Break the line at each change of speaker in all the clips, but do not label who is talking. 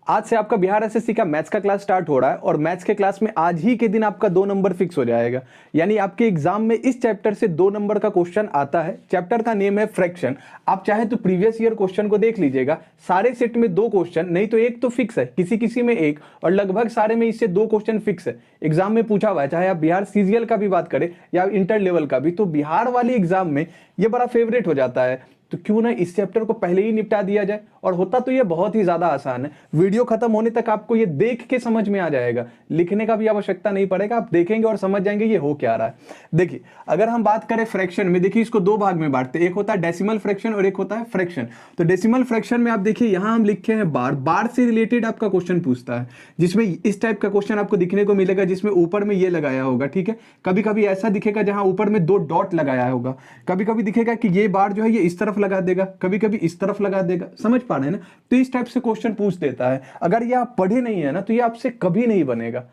आज से आपका बिहार एसएससी का मैथ्स का क्लास स्टार्ट हो रहा है और मैथ्स के क्लास में आज ही के दिन आपका 2 नंबर फिक्स हो जाएगा। यानी आपके एग्जाम में इस चैप्टर से 2 नंबर का क्वेश्चन आता है। चैप्टर का नेम है फ्रैक्शन। आप चाहे तो प्रीवियस ईयर क्वेश्चन को देख लीजिएगा, सारे सेट में 2 क्वेश्चन, नहीं तो एक तो फिक्स है, किसी किसी में एक, और लगभग सारे में इससे 2 क्वेश्चन फिक्स है। एग्जाम में पूछा हुआ है, चाहे आप बिहार सीजीएल का भी बात करें या इंटर लेवल का भी, तो बिहार वाले एग्जाम में ये बड़ा फेवरेट हो जाता है। तो क्यों ना इस चैप्टर को पहले ही निपटा दिया जाए। और होता तो ये बहुत ही ज्यादा आसान है, वीडियो खत्म होने तक आपको ये देख के समझ में आ जाएगा, लिखने का भी आवश्यकता नहीं पड़ेगा, आप देखेंगे और समझ जाएंगे ये हो क्या रहा है। देखिए, अगर हम बात करें फ्रैक्शन में, देखिए इसको 2 भाग में बांटते हैं, एक होता है डेसिमल फ्रैक्शन और एक होता है फ्रैक्शन। तो डेसिमल फ्रैक्शन में आप देखिए यहां हम लिखे हैं बार, बार से रिलेटेड आपका क्वेश्चन पूछता है, जिसमें इस टाइप का क्वेश्चन आपको दिखने को मिलेगा, जिसमें ऊपर में ये लगाया होगा, ठीक है। कभी कभी ऐसा दिखेगा जहां ऊपर में 2 डॉट लगाया होगा, कभी कभी दिखेगा कि ये बार जो है ये इस तरफ लगा देगा, कभी कभी इस तरफ लगा देगा, समझ पा रहे हैं ना। तो इस टाइप से क्वेश्चन पूछ देता है। अगर ये आप पढ़े नहीं है ना तो ये आपसे कभी नहीं बनेगा,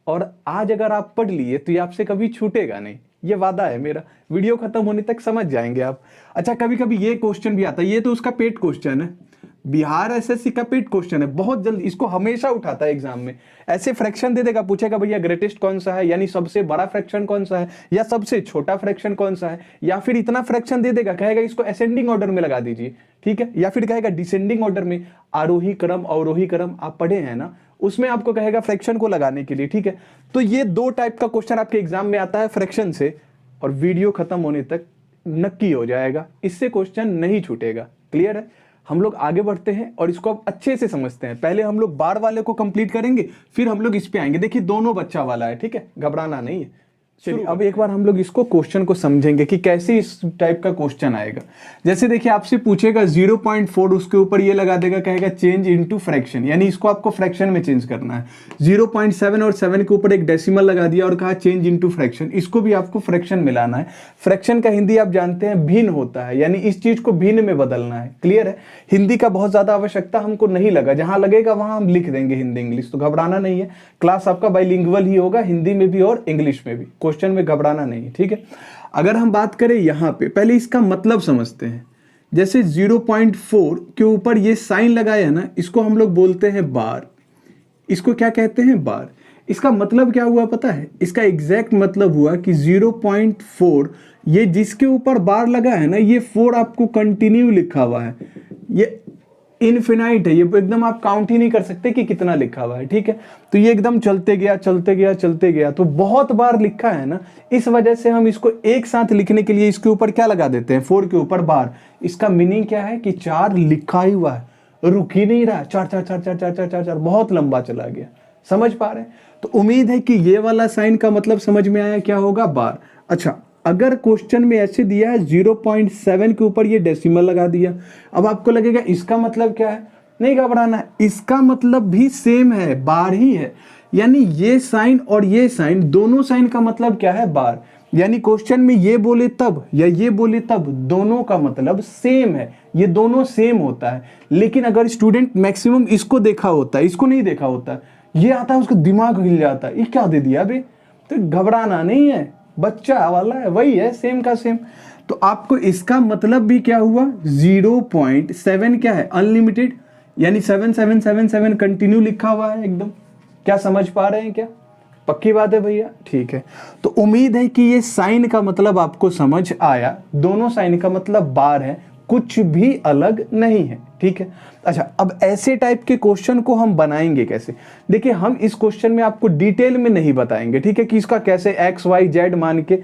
और आज अगर आप पढ़ लिए तो ये आपसे कभी छूटेगा नहीं, ये वादा है मेरा। वीडियो खत्म होने तक समझ जाएंगे आप। अच्छा, कभी कभी ये क्वेश्चन भी आता है, ये तो उसका पेट क्वेश्चन है, बिहार एसएससी का पेट क्वेश्चन है, बहुत जल्दी इसको हमेशा उठाता है एग्जाम में। ऐसे फ्रैक्शन दे देगा, पूछेगा भैया ग्रेटेस्ट कौन सा है, यानी सबसे बड़ा फ्रैक्शन कौन सा है, या सबसे छोटा फ्रैक्शन कौन सा है, या फिर इतना फ्रैक्शन दे देगा, कहेगा इसको असेंडिंग ऑर्डर में लगा दीजिए, ठीक है, या फिर कहेगा डिसेंडिंग ऑर्डर में, आरोही क्रम अवरोही क्रम आप पढ़े हैं ना, उसमें आपको कहेगा फ्रैक्शन को लगाने के लिए, ठीक है। तो ये 2 टाइप का क्वेश्चन आपके एग्जाम में आता है फ्रैक्शन से, और वीडियो खत्म होने तक नक्की हो जाएगा, इससे क्वेश्चन नहीं छूटेगा। क्लियर है? हम लोग आगे बढ़ते हैं और इसको अब अच्छे से समझते हैं। पहले हम लोग बार वाले को कंप्लीट करेंगे, फिर हम लोग इस पे आएंगे। देखिए दोनों बच्चा वाला है, ठीक है, घबराना नहीं है। चलिए अब एक बार हम लोग इसको क्वेश्चन को समझेंगे कि कैसे इस टाइप का क्वेश्चन आएगा। जैसे देखिए आपसे पूछेगा 0.4, उसके ऊपर ये लगा देगा, कहेगा चेंज इनटू फ्रैक्शन, यानी इसको आपको फ्रैक्शन में चेंज करना है। 0.7 और 7 के ऊपर एक डेसिमल लगा दिया और कहा चेंज इनटू फ्रैक्शन, इसको भी आपको फ्रैक्शन में लाना है। फ्रैक्शन का हिंदी आप जानते हैं भिन्न होता है, यानी इस चीज को भिन्न में बदलना है। क्लियर है? हिंदी का बहुत ज्यादा आवश्यकता हमको नहीं लगा, जहां लगेगा वहां हम लिख देंगे हिंदी इंग्लिश, तो घबराना नहीं है। क्लास आपका बाइलिंगुअल ही होगा, हिंदी में भी और इंग्लिश में भी, क्वेश्चन में घबराना नहीं, ठीक है। अगर हम बात करें यहां पे, पहले इसका मतलब समझते हैं। जैसे 0.4 के ऊपर ये साइन लगाया है ना, इसको हम लोग बोलते हैं बार। इसको क्या कहते हैं? बार। इसका मतलब क्या हुआ पता है? इसका एग्जैक्ट मतलब हुआ कि 0.4, ये जिसके ऊपर बार लगा है ना, ये 4 आपको कंटिन्यू लिखा हुआ है, ये इनफिनाइट है, ये एकदम आप काउंट ही नहीं कर सकते कि कितना लिखा हुआ है, ठीक है। तो ये एकदम चलते गया चलते गया चलते गया, तो बहुत बार लिखा है ना, इस वजह से हम इसको एक साथ लिखने के लिए इसके ऊपर क्या लगा देते हैं? 4 के ऊपर बार। इसका मीनिंग क्या है कि 4 लिखा ही हुआ है, रुक ही नहीं रहा, 4 4 4 4 4 4 4 4, बहुत लंबा चला गया। समझ पा रहे हैं? तो उम्मीद है कि ये वाला साइन का मतलब समझ में आया, क्या होगा? बार। अच्छा, अगर क्वेश्चन में ऐसे दिया है 0.7 के ऊपर ये डेसिमल लगा दिया, अब आपको लगेगा इसका मतलब क्या है? नहीं घबराना है, इसका मतलब भी सेम है, बार ही है। यानी ये साइन और ये साइन, दोनों साइन का मतलब क्या है? बार। यानी क्वेश्चन में ये बोले तब या ये बोले तब, दोनों का मतलब सेम है, ये दोनों सेम होता है। लेकिन अगर स्टूडेंट मैक्सिमम इसको देखा होता है, इसको नहीं देखा होता, ये आता है उसका दिमाग हिल जाता है, ये क्या दे दिया अभी। तो घबराना नहीं है, बच्चा वाला है, वही है, सेम का सेम। तो आपको इसका मतलब भी क्या हुआ? 0.7 क्या है? अनलिमिटेड, यानी 7777 कंटिन्यू लिखा हुआ है एकदम। क्या समझ पा रहे हैं? क्या पक्की बात है भैया? ठीक है। तो उम्मीद है कि ये साइन का मतलब आपको समझ आया। दोनों साइन का मतलब बार है, कुछ भी अलग नहीं है, ठीक है। अच्छा, अब ऐसे टाइप के क्वेश्चन को हम बनाएंगे कैसे? देखिए, हम इस क्वेश्चन में आपको डिटेल में नहीं बताएंगे, ठीक है, कि इसका कैसे x y z मान के,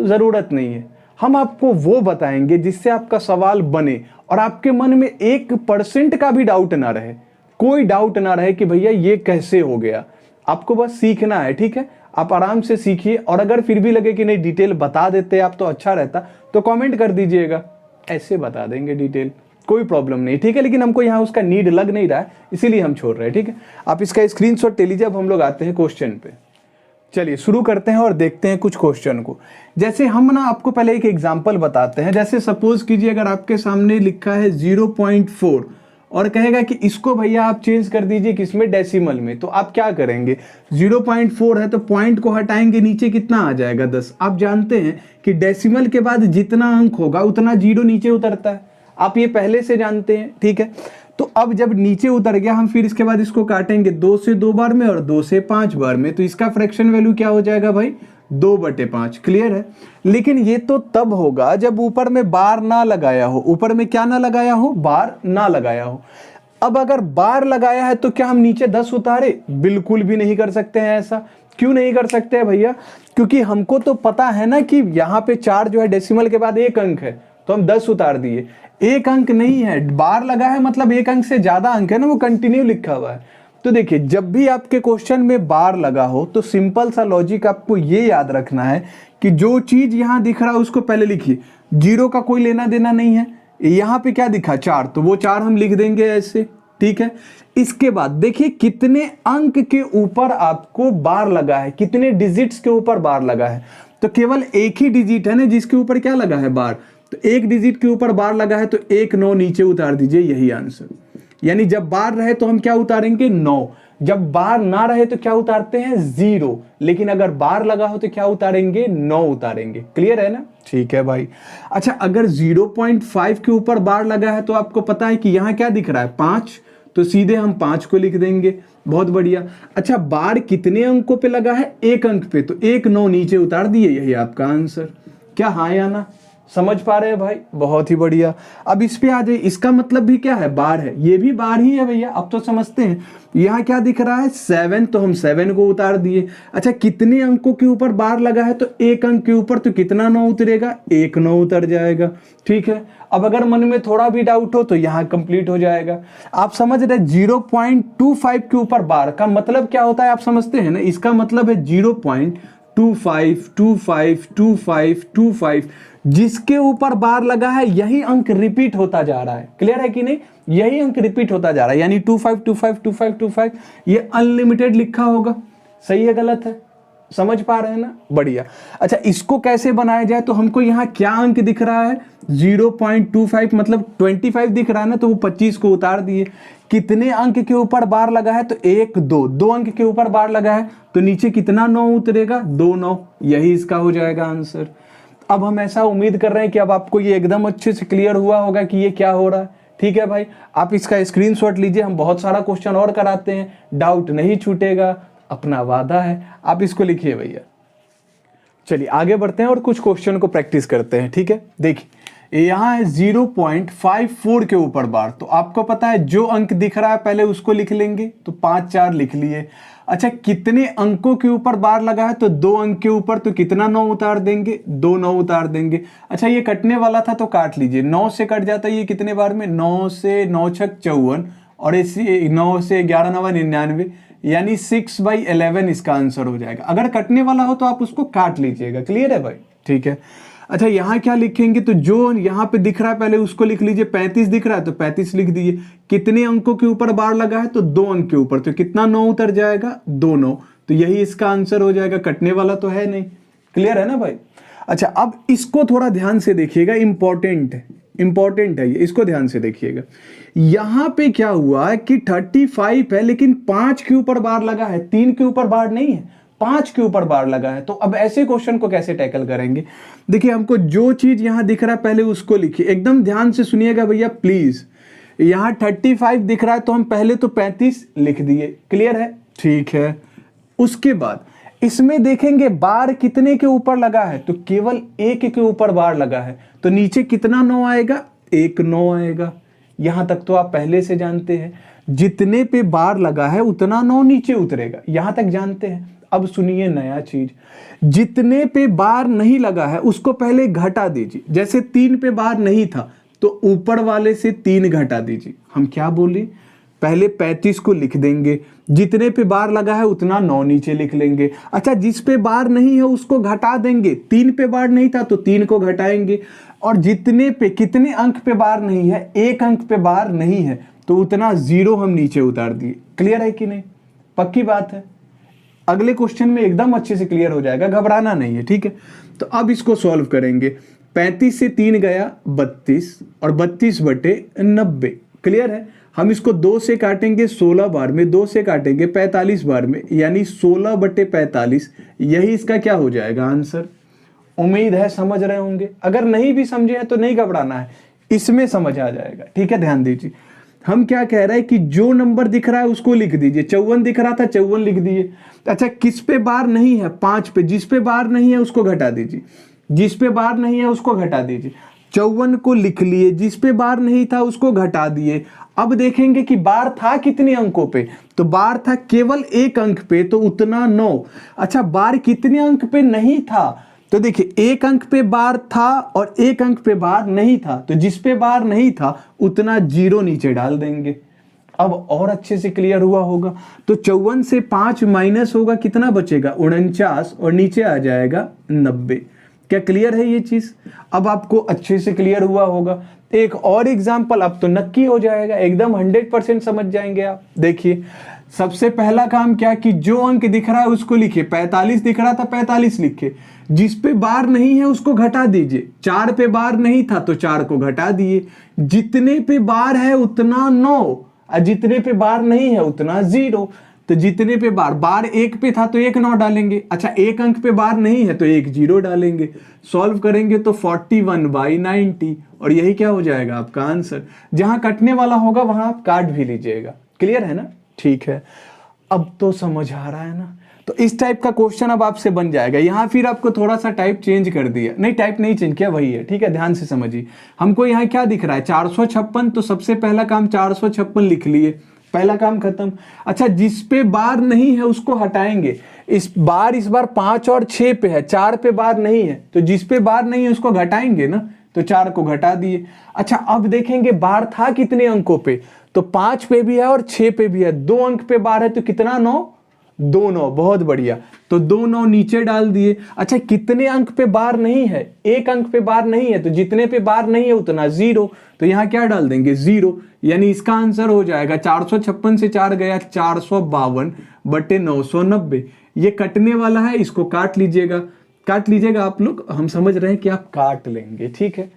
जरूरत नहीं है। हम आपको वो बताएंगे जिससे आपका सवाल बने और आपके मन में 1% का भी डाउट ना रहे, कोई डाउट ना रहे कि भैया ये कैसे हो गया। आपको बस सीखना है, ठीक है। आप आराम से सीखिए, और अगर फिर भी लगे कि नहीं डिटेल बता देते आप तो अच्छा रहता, तो कमेंट कर दीजिएगा, ऐसे बता देंगे डिटेल, कोई प्रॉब्लम नहीं, ठीक है। लेकिन हमको यहाँ उसका नीड लग नहीं रहा है, इसीलिए हम छोड़ रहे हैं, ठीक है। आप इसका स्क्रीनशॉट ले लीजिए। अब हम लोग आते हैं क्वेश्चन पे। चलिए शुरू करते हैं और देखते हैं कुछ क्वेश्चन को। जैसे हम ना आपको पहले एक एग्जांपल बताते हैं। जैसे सपोज कीजिए अगर आपके सामने लिखा है 0.4 और कहेगा कि इसको भैया आप चेंज कर दीजिए किसमें? डेसिमल में। तो आप क्या करेंगे? 0.4 है तो पॉइंट को हटाएंगे, नीचे कितना आ जाएगा? 10। आप जानते हैं कि डेसिमल के बाद जितना अंक होगा उतना जीरो नीचे उतरता है, आप ये पहले से जानते हैं, ठीक है। तो अब जब नीचे उतर गया, हम फिर इसके बाद इसको काटेंगे 2 से 2 बार में और 2 से 5 बार में, तो इसका फ्रैक्शन वैल्यू क्या हो जाएगा भाई, 2/5। क्लियर है। लेकिन ये तो तब होगा जब ऊपर में बार ना लगाया हो, ऊपर में क्या ना लगाया हो, बार ना लगाया हो। अब अगर बार लगाया है तो क्या हम नीचे 10 उतारे, बिल्कुल भी नहीं कर सकते हैं ऐसा। क्यों नहीं कर सकते हैं भैया, क्योंकि हमको तो पता है ना कि यहाँ पे 4 जो है डेसिमल के बाद 1 अंक है, तो हम 10 उतार दिए। 1 अंक नहीं है, बार लगा है मतलब 1 अंक से ज्यादा अंक है ना, वो कंटिन्यू लिखा हुआ है। तो देखिए जब भी आपके क्वेश्चन में बार लगा हो तो सिंपल सा लॉजिक आपको ये याद रखना है कि जो चीज यहां दिख रहा है उसको पहले लिखिए, 0 का कोई लेना देना नहीं है। यहां पे क्या दिखा, 4, तो वो 4 हम लिख देंगे ऐसे, ठीक है। इसके बाद देखिए कितने अंक के ऊपर आपको बार लगा है, कितने डिजिट्स के ऊपर बार लगा है, तो केवल एक ही डिजिट है ना जिसके ऊपर क्या लगा है, बार। तो एक डिजिट के ऊपर बार लगा है तो 1 9 नीचे उतार दीजिए, यही आंसर। यानी जब बार रहे तो हम क्या उतारेंगे, 9। जब बार ना रहे तो क्या उतारते हैं, 0। लेकिन अगर बार लगा हो तो क्या उतारेंगे, 9 उतारेंगे। क्लियर है ना, ठीक है भाई। अच्छा, अगर 0.5 के ऊपर बार लगा है तो आपको पता है कि यहां क्या दिख रहा है, 5, तो सीधे हम 5 को लिख देंगे। बहुत बढ़िया। अच्छा, बार कितने अंकों पे लगा है, 1 अंक पे, तो 1 9 नीचे उतार दिए, यही आपका आंसर। क्या हाँ या ना, समझ पा रहे हैं भाई, बहुत ही बढ़िया। अब इस पे आ जाइए, इसका मतलब भी क्या है, बार है, ये भी बार ही है भैया, अब तो समझते हैं। यहाँ क्या दिख रहा है, 7, तो हम 7 को उतार दिए। अच्छा, कितने अंकों के ऊपर बार लगा है, तो 1 अंक के ऊपर, तो कितना 9 उतरेगा, 1 9 उतर जाएगा। ठीक है। अब अगर मन में थोड़ा भी डाउट हो तो यहाँ कंप्लीट हो जाएगा। आप समझ रहे, 0.25 के ऊपर बार का मतलब क्या होता है, आप समझते हैं ना। इसका मतलब है 0.25252525, जिसके ऊपर बार लगा है यही अंक रिपीट होता जा रहा है। क्लियर है कि नहीं, यही अंक रिपीट होता जा रहा है, यानी 25252525, ये अनलिमिटेड लिखा होगा। सही है, गलत है, समझ पा रहे हैं ना, बढ़िया। अच्छा, इसको कैसे बनाया जाए, तो हमको यहाँ क्या अंक दिख रहा है, 0.25 मतलब 25 दिख रहा है ना, तो वो 25 को उतार दिए। कितने अंक के ऊपर बार लगा है, तो 1 2, 2 अंक के ऊपर बार लगा है, तो नीचे कितना 9 उतरेगा, 2 9, यही इसका हो जाएगा आंसर। अब हम ऐसा उम्मीद कर रहे हैं कि अब आपको ये एकदम अच्छे से क्लियर हुआ होगा कि ये क्या हो रहा है। ठीक है भाई, आप इसका स्क्रीनशॉट लीजिए, हम बहुत सारा क्वेश्चन और कराते हैं, डाउट नहीं छूटेगा, अपना वादा है। आप इसको लिखिए भैया। चलिए आगे बढ़ते हैं और कुछ क्वेश्चन को प्रैक्टिस करते हैं। ठीक है, देखिए यहाँ है 0.54 के ऊपर बार, तो आपको पता है जो अंक दिख रहा है पहले उसको लिख लेंगे, तो 5 4 लिख लिए। अच्छा, कितने अंकों के ऊपर बार लगा है, तो 2 अंक के ऊपर, तो कितना 9 उतार देंगे, 2 9 उतार देंगे। अच्छा, ये कटने वाला था तो काट लीजिए, 9 से कट जाता है ये कितने बार में, 9 से 9 छक 54, और इसी 9 से 11 9 99, यानी 6/11 इसका आंसर हो जाएगा। अगर कटने वाला हो तो आप उसको काट लीजिएगा। क्लियर है भाई, ठीक है। अच्छा, यहाँ क्या लिखेंगे, तो जो यहाँ पे दिख रहा है पहले उसको लिख लीजिए। 35 दिख रहा है तो 35 लिख दिए। कितने अंकों के ऊपर बार लगा है, तो 2 अंक के ऊपर, तो कितना 9 उतर जाएगा, 2 9, तो यही इसका आंसर हो जाएगा। कटने वाला तो है नहीं। क्लियर है ना भाई। अच्छा, अब इसको थोड़ा ध्यान से देखिएगा, इंपॉर्टेंट है ये, इसको ध्यान से देखिएगा। यहां पे क्या हुआ है कि 35 है, लेकिन 5 के ऊपर बार लगा है, 3 के ऊपर बार नहीं है, 5 के ऊपर बार लगा है। तो अब ऐसे क्वेश्चन को कैसे टैकल करेंगे, देखिए हमको जो चीज यहां दिख रहा है पहले उसको लिखिए। एकदम ध्यान से सुनिएगा भैया प्लीज। यहां 35 दिख रहा है तो हम पहले तो 35 लिख दिए। क्लियर है, ठीक है। उसके बाद इसमें देखेंगे बार कितने के ऊपर लगा है, तो केवल 1 के ऊपर बार लगा है, तो नीचे कितना 9 आएगा, 1 9 आएगा। यहां तक तो आप पहले से जानते हैं, जितने पे बार लगा है उतना 9 नीचे उतरेगा, यहां तक जानते हैं। अब सुनिए नया चीज, जितने पे बार नहीं लगा है उसको पहले घटा दीजिए। जैसे 3 पे बार नहीं था तो ऊपर वाले से 3 घटा दीजिए। हम क्या बोले, पहले 35 को लिख देंगे, जितने पे बार लगा है उतना 9 नीचे लिख लेंगे। अच्छा, जिस पे बार नहीं है उसको घटा देंगे, 3 पे बार नहीं था तो 3 को घटाएंगे, और जितने पे, कितने अंक पे बार नहीं है, 1 अंक पे बार नहीं है, तो उतना 0 हम नीचे उतार दिए। क्लियर है कि नहीं, पक्की बात है। अगले क्वेश्चन में एकदम अच्छे से क्लियर हो जाएगा, घबराना नहीं है। ठीक है, तो अब इसको सॉल्व करेंगे। 35 से 3 गया 32, और 32/90। क्लियर है। हम इसको 2 से काटेंगे 16 बार में, 2 से काटेंगे 45 बार में, यानी 16/45, यही इसका क्या हो जाएगा आंसर। उम्मीद है समझ रहे होंगे। अगर नहीं भी समझे हैं तो नहीं घबराना है, इसमें समझ आ जाएगा। ठीक है, ध्यान दीजिए। हम क्या कह रहे हैं कि जो नंबर दिख रहा है उसको लिख दीजिए। 54 दिख रहा था, 54 लिख दिए। अच्छा, किस पे बार नहीं है? 5 पे। जिस पे बार नहीं है उसको घटा दीजिए, जिस पे बार नहीं है उसको घटा दीजिए। 54 को लिख लिए, जिस पे बार नहीं था उसको घटा दिए। अब देखेंगे कि बार था कितने अंकों पे, तो बार था केवल एक अंक पे, तो उतना 9। अच्छा, बार कितने अंक पे नहीं था? तो देखिए, एक अंक पे बार था और एक अंक पे बार नहीं था, तो जिस पे बार नहीं था उतना 0 नीचे डाल देंगे। अब और अच्छे से क्लियर हुआ होगा। तो 54 से 5 माइनस होगा, कितना बचेगा? 49, और नीचे आ जाएगा 90। क्या क्लियर है ये चीज? अब आपको अच्छे से क्लियर हुआ होगा। एक और एग्जाम्पल, अब तो नक्की हो जाएगा, एकदम 100% समझ जाएंगे आप। देखिए, सबसे पहला काम क्या कि जो अंक दिख रहा है उसको लिखिए। 45 दिख रहा था, 45 लिखे। जिस पे बार नहीं है उसको घटा दीजिए। 4 पे बार नहीं था तो 4 को घटा दिए। जितने पे बार है उतना 9, और जितने पे बार नहीं है उतना 0। तो जितने पे बार 1 पे था तो 1 9 डालेंगे। अच्छा, एक अंक पे बार नहीं है तो 1 0 डालेंगे। सॉल्व करेंगे तो 41/90, और यही क्या हो जाएगा आपका आंसर। जहां कटने वाला होगा वहां आप काट भी लीजिएगा। क्लियर है ना? ठीक है, अब तो समझ आ रहा है ना? तो इस टाइप का क्वेश्चन अब आपसे बन जाएगा। यहां फिर आपको थोड़ा सा टाइप चेंज कर दिया, नहीं टाइप नहीं चेंज किया, वही है। ठीक है, ध्यान से समझिए। हमको यहाँ क्या दिख रहा है? 456, तो सबसे पहला काम 456 लिख लिए, पहला काम खत्म। अच्छा, जिस पे बार नहीं है उसको हटाएंगे। इस बार 5 और 6 पे है, 4 पे बार नहीं है, तो जिस पे बार नहीं है उसको घटाएंगे ना, तो 4 को घटा दिए। अच्छा, अब देखेंगे बार था कितने अंकों पे, तो 5 पे भी है और 6 पे भी है। 2 अंक पे बार है तो कितना? 9, 2 9। बहुत बढ़िया, तो 2 9 नीचे डाल दिए। अच्छा, कितने अंक पे बार नहीं है? एक अंक पे बार नहीं है, तो जितने पे बार नहीं है उतना 0। तो यहां क्या डाल देंगे? 0। यानी इसका आंसर हो जाएगा 456 से 4 गया 452/990। ये कटने वाला है, इसको काट लीजिएगा, काट लीजिएगा आप लोग। हम समझ रहे हैं कि आप काट लेंगे। ठीक है,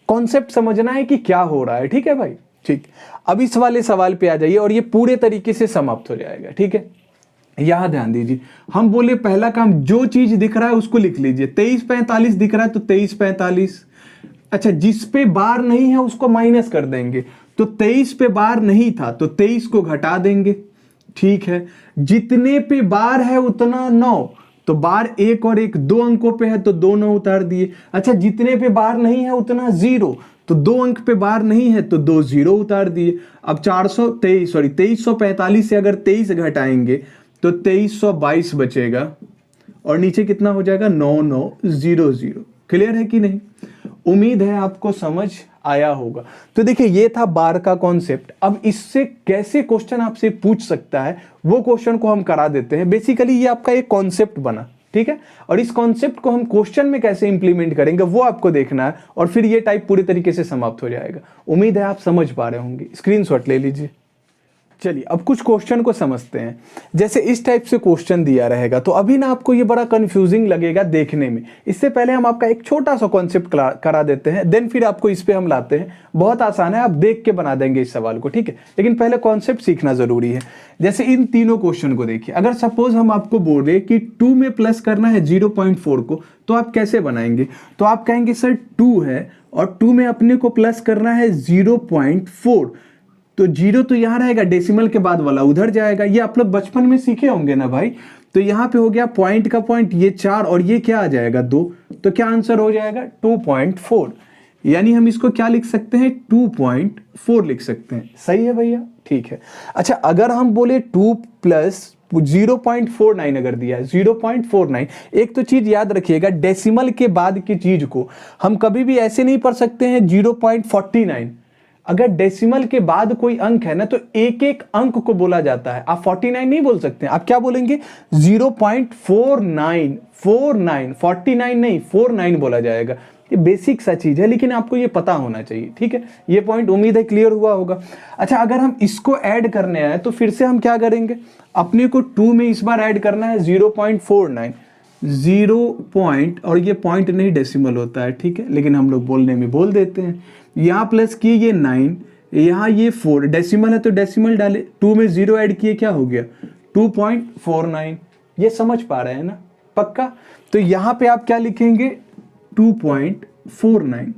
कॉन्सेप्ट समझना है कि क्या हो रहा है। ठीक है भाई, ठीक। अब इस वाले सवाल पे आ जाइए और ये पूरे तरीके से समाप्त हो जाएगा। ठीक है, यहां ध्यान दीजिए। हम बोले पहला काम जो चीज दिख रहा है उसको लिख लीजिए। 2345 दिख रहा है तो 2345। अच्छा, जिस पे बार नहीं है उसको माइनस कर देंगे। तो 23 पे बार नहीं था तो 23 को घटा देंगे। ठीक है, जितने पे बार है उतना 9, तो बार 1 और 1 2 अंकों पे है तो 2 9 उतार दिए। अच्छा, जितने पे बार नहीं है उतना 0, तो 2 अंक पे बार नहीं है तो 2 0 उतार दिए। अब 2345 से अगर 23 घटाएंगे तो 2322 बचेगा, और नीचे कितना हो जाएगा? 9900। क्लियर है कि नहीं? उम्मीद है आपको समझ आया होगा। तो देखिए, ये था बार का कॉन्सेप्ट। अब इससे कैसे क्वेश्चन आपसे पूछ सकता है वो क्वेश्चन को हम करा देते हैं। बेसिकली ये आपका एक कॉन्सेप्ट बना, ठीक है, और इस कॉन्सेप्ट को हम क्वेश्चन में कैसे इंप्लीमेंट करेंगे वो आपको देखना है, और फिर ये टाइप पूरी तरीके से समाप्त हो जाएगा। उम्मीद है आप समझ पा रहे होंगे। स्क्रीनशॉट ले लीजिए। चलिए, अब कुछ क्वेश्चन को समझते हैं। जैसे इस टाइप से क्वेश्चन दिया रहेगा तो अभी ना आपको ये बड़ा कंफ्यूजिंग लगेगा देखने में। इससे पहले हम आपका एक छोटा सा कॉन्सेप्ट करा देते हैं, देन फिर आपको इस पे हम लाते हैं। बहुत आसान है, आप देख के बना देंगे इस सवाल को। ठीक है, लेकिन पहले कॉन्सेप्ट सीखना जरूरी है। जैसे इन तीनों क्वेश्चन को देखिए। अगर सपोज हम आपको बोले कि 2 में प्लस करना है 0.4 को, तो आप कैसे बनाएंगे? तो आप कहेंगे सर 2 है और 2 में अपने को प्लस करना है 0.4, तो 0 तो यहां रहेगा, डेसिमल के बाद वाला उधर जाएगा। ये आप लोग बचपन में सीखे होंगे ना भाई। तो यहां पे हो गया पॉइंट का पॉइंट, ये 4 और ये क्या आ जाएगा 2, तो क्या आंसर हो जाएगा? 2.4। यानी हम इसको क्या लिख सकते हैं? 2.4 लिख सकते हैं। सही है भैया? ठीक है। अच्छा, अगर हम बोले 2 प्लस 0.49 अगर दिया है 0.49, एक तो चीज याद रखिएगा, डेसिमल के बाद की चीज को हम कभी भी ऐसे नहीं पढ़ सकते हैं 0.49। अगर डेसिमल के बाद कोई अंक है ना तो एक एक अंक को बोला जाता है। आप 49 नहीं बोल सकते, आप क्या बोलेंगे? 0.49, 49 नहीं 49 बोला जाएगा। ये बेसिक सा चीज है, लेकिन आपको ये पता होना चाहिए। ठीक है, ये पॉइंट उम्मीद है क्लियर हुआ होगा। अच्छा, अगर हम इसको ऐड करने आए तो फिर से हम क्या करेंगे? अपने को 2 में इस बार ऐड करना है 0.49, 0 और ये पॉइंट नहीं डेसिमल होता है, ठीक है, लेकिन हम लोग बोलने में बोल देते हैं। यहाँ प्लस किए ये 9, यहाँ ये 4, डेसिमल है तो डेसिमल डाले, 2 में 0 ऐड किए, क्या हो गया? 2.49। ये समझ पा रहे हैं ना? पक्का? तो यहाँ पे आप क्या लिखेंगे? 2.49।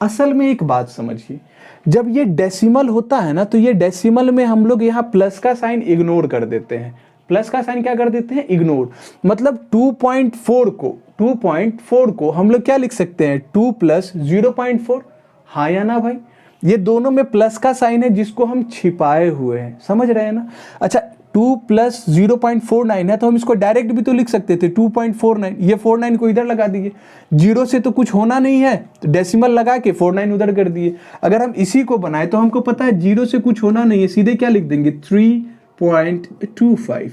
असल में एक बात समझिए, जब ये डेसिमल होता है ना, तो ये डेसिमल में हम लोग यहाँ प्लस का साइन इग्नोर कर देते हैं। प्लस का साइन क्या कर देते हैं? इग्नोर। मतलब 2.4 को हम लोग क्या लिख सकते हैं? 2 + 0.4। हाँ या ना भाई? ये दोनों में प्लस का साइन है जिसको हम छिपाए हुए हैं, समझ रहे हैं ना? अच्छा 2 + 0.49 है तो हम इसको डायरेक्ट भी तो लिख सकते थे 2.49। ये 49 को इधर लगा दिए, 0 से तो कुछ होना नहीं है तो डेसिमल लगा के 49 उधर कर दिए। अगर हम इसी को बनाए तो हमको पता है 0 से कुछ होना नहीं है, सीधे क्या लिख देंगे? 3.25।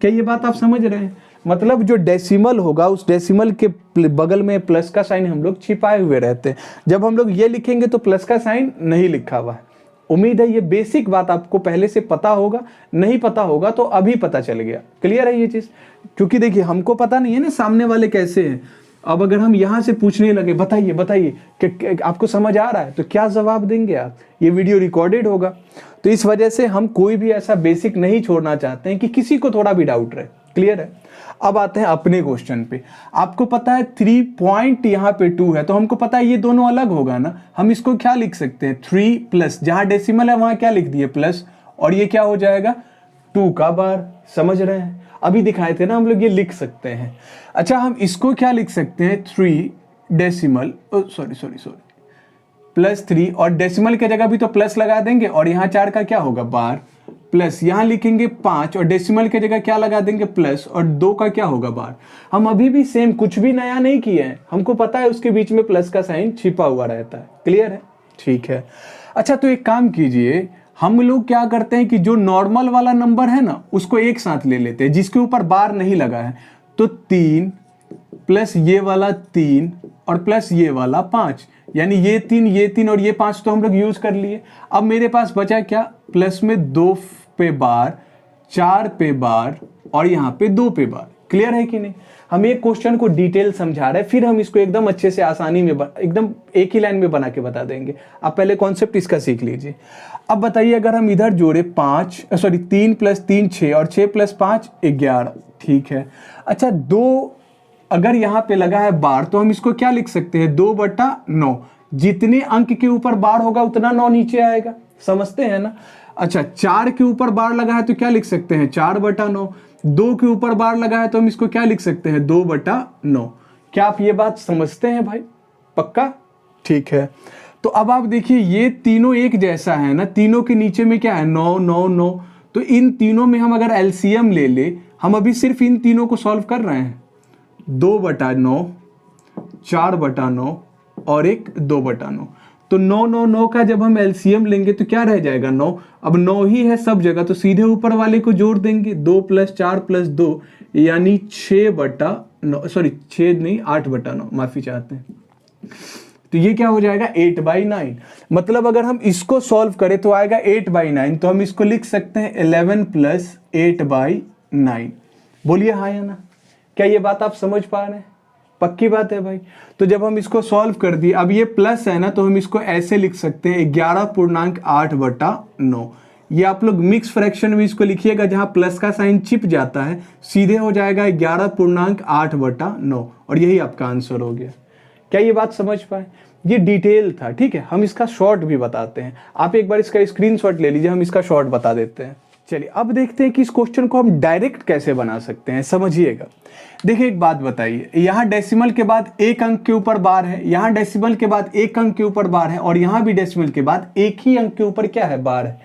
क्या ये बात आप समझ रहे हैं? मतलब जो डेसिमल होगा उस डेसिमल के बगल में प्लस का साइन हम लोग छिपाए हुए रहते हैं। जब हम लोग ये लिखेंगे तो प्लस का साइन नहीं लिखा हुआ है। उम्मीद है ये बेसिक बात आपको पहले से पता होगा, नहीं पता होगा तो अभी पता चल गया। क्लियर है ये चीज? क्योंकि देखिए हमको पता नहीं है ना सामने वाले कैसे हैं। अब अगर हम यहाँ से पूछने लगे बताइए बताइए कि आपको समझ आ रहा है, तो क्या जवाब देंगे आप? ये वीडियो रिकॉर्डेड होगा, तो इस वजह से हम कोई भी ऐसा बेसिक नहीं छोड़ना चाहते हैं कि किसी को थोड़ा भी डाउट रहे। क्लियर है? अब आते हैं अपने क्वेश्चन पे। आपको पता है 3 पॉइंट यहाँ पे 2 है, तो हमको पता है ये दोनों अलग होगा ना। हम इसको क्या लिख सकते हैं? 3 प्लस, जहां डेसिमल है वहां क्या लिख दिए? प्लस, और ये क्या हो जाएगा? 2 का बार। समझ रहे हैं? अभी दिखाए थे ना हम लोग, ये लिख सकते हैं। अच्छा हम इसको क्या लिख सकते हैं? 3 डेसिमल +3, और डेसिमल की जगह भी तो प्लस लगा देंगे, और यहाँ 4 का क्या होगा? बार, प्लस यहाँ लिखेंगे 5 और डेसिमल की जगह क्या लगा देंगे? प्लस, और 2 का क्या होगा? बार। हम अभी भी सेम, कुछ भी नया नहीं किए हैं। हमको पता है उसके बीच में प्लस का साइन छिपा हुआ रहता है। क्लियर है? ठीक है। अच्छा तो एक काम कीजिए, हम लोग क्या करते हैं कि जो नॉर्मल वाला नंबर है ना उसको एक साथ ले लेते हैं जिसके ऊपर बार नहीं लगा है। तो 3 प्लस ये वाला 3 और प्लस ये वाला 5, यानी ये 3 और ये 5 तो हम लोग यूज कर लिए। अब मेरे पास बचा क्या? प्लस में 2 पे बार, 4 पे बार और यहाँ पे 2 पे बार। क्लियर है कि नहीं? हम एक क्वेश्चन को डिटेल समझा रहे हैं, फिर हम इसको एकदम अच्छे से आसानी में एकदम एक ही लाइन में बना के बता देंगे। आप पहले कॉन्सेप्ट इसका सीख लीजिए। अब बताइए अगर हम इधर जोड़े 3 + 3 6 और 6 + 5 11। ठीक है। अच्छा 2 अगर यहाँ पे लगा है बार तो हम इसको क्या लिख सकते हैं? 2/9। जितने अंक के ऊपर बार होगा उतना 9 नीचे आएगा। समझते हैं ना? अच्छा 4 के ऊपर बार लगा है तो क्या लिख सकते हैं? 4/9। 2 के ऊपर बार लगा है तो हम इसको क्या लिख सकते हैं? 2/9। क्या आप ये बात समझते हैं भाई? पक्का? ठीक है। तो अब आप देखिए ये तीनों एक जैसा है ना, तीनों के नीचे में क्या है? 9 9 9। तो इन तीनों में हम अगर एलसीएम ले ले, हम अभी सिर्फ इन तीनों को सॉल्व कर रहे हैं। 2/9, 4/9 और एक 2/9। तो 9 9 9 का जब हम एलसीएम लेंगे तो क्या रह जाएगा? 9। अब 9 ही है सब जगह, तो सीधे ऊपर वाले को जोड़ देंगे। 2 + 4 + 2 यानी 6/9, सॉरी 6 नहीं 8/9, माफी चाहते हैं। तो ये क्या हो जाएगा? 8/9। मतलब अगर हम इसको सॉल्व करें तो आएगा 8/9। तो हम इसको लिख सकते हैं 11 + 8/9। बोलिए हाँ या ना? क्या ये बात आप समझ पा रहे हैं? पक्की बात है भाई। तो जब हम इसको सॉल्व कर दिए, अब ये प्लस है ना तो हम इसको ऐसे लिख सकते हैं 11.8/9। ये आप लोग मिक्स फ्रैक्शन में इसको लिखिएगा, जहां प्लस का साइन छिप जाता है सीधे हो जाएगा 11.8/9 और यही आपका आंसर हो गया। क्या ये बात समझ पाए? ये डिटेल था। ठीक है, हम इसका शॉर्ट भी बताते हैं। आप एक बार इसका स्क्रीनशॉट ले लीजिए, हम इसका शॉर्ट बता देते हैं। चलिए अब देखते हैं कि इस क्वेश्चन को हम डायरेक्ट कैसे बना सकते हैं। समझिएगा। देखिए एक बात बताइए, यहाँ डेसिमल के बाद एक अंक के ऊपर बार है, यहाँ डेसिमल के बाद एक अंक के ऊपर बार है, और यहाँ भी डेसिमल के बाद एक ही अंक के ऊपर क्या है? बार है।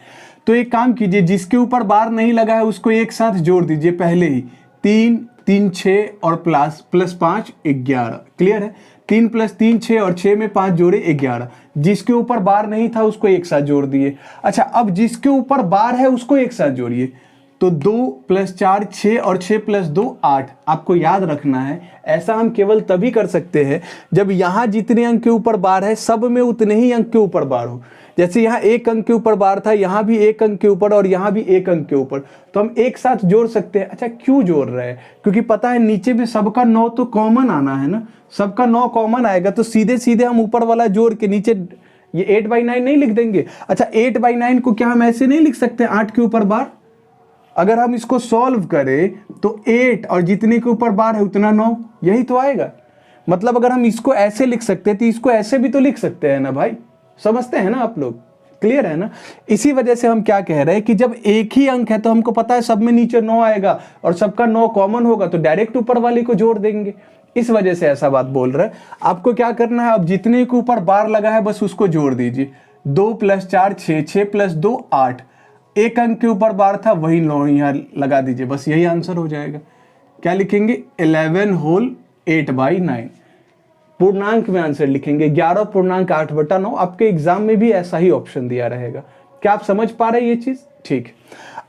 तो एक काम कीजिए, जिसके ऊपर बार नहीं लगा है उसको एक साथ जोड़ दीजिए पहले ही। 3 3 6 और प्लस 5 11। क्लियर है? 3 + 3 6 और 6 में 5 जोड़े 11। जिसके ऊपर बार नहीं था उसको एक साथ जोड़ दिए। अच्छा अब जिसके ऊपर बार है उसको एक साथ जोड़िए। तो 2 + 4 6 और 6 + 2 8। आपको याद रखना है, ऐसा हम केवल तभी कर सकते हैं जब यहाँ जितने अंक के ऊपर बार है सब में उतने ही अंक के ऊपर बार हो। जैसे यहाँ एक अंक के ऊपर बार था, यहाँ भी एक अंक के ऊपर और यहाँ भी एक अंक के ऊपर, तो हम एक साथ जोड़ सकते हैं। अच्छा क्यों जोड़ रहे हैं? क्योंकि पता है नीचे में सबका 9 तो कॉमन आना है ना, सबका 9 कॉमन आएगा, तो सीधे सीधे हम ऊपर वाला जोड़ के नीचे ये 8/9 नहीं लिख देंगे। अच्छा 8/9 को क्या हम ऐसे नहीं लिख सकते 8 के ऊपर बार? अगर हम इसको सॉल्व करें तो 8 और जितने के ऊपर बार है उतना 9, यही तो आएगा। मतलब अगर हम इसको ऐसे लिख सकते हैं तो इसको ऐसे भी तो लिख सकते हैं ना भाई। समझते हैं ना आप लोग, क्लियर है ना। इसी वजह से हम क्या कह रहे हैं कि जब एक ही अंक है तो हमको पता है सब में नीचे 9 आएगा और सबका 9 कॉमन होगा तो डायरेक्ट ऊपर वाले को जोड़ देंगे, इस वजह से ऐसा बात बोल रहे हैं। आपको क्या करना है, अब जितने के ऊपर बार लगा है बस उसको जोड़ दीजिए। 2 + 4 6, 6 + 2 8, एक अंक के ऊपर बार था वही 9 यहाँ लगा दीजिए, बस यही आंसर हो जाएगा। क्या लिखेंगे, 11 होल 8/9, पूर्णांक में आंसर लिखेंगे 11.8/9। आपके एग्जाम में भी ऐसा ही ऑप्शन दिया रहेगा। क्या आप समझ पा रहे हैं ये चीज, ठीक।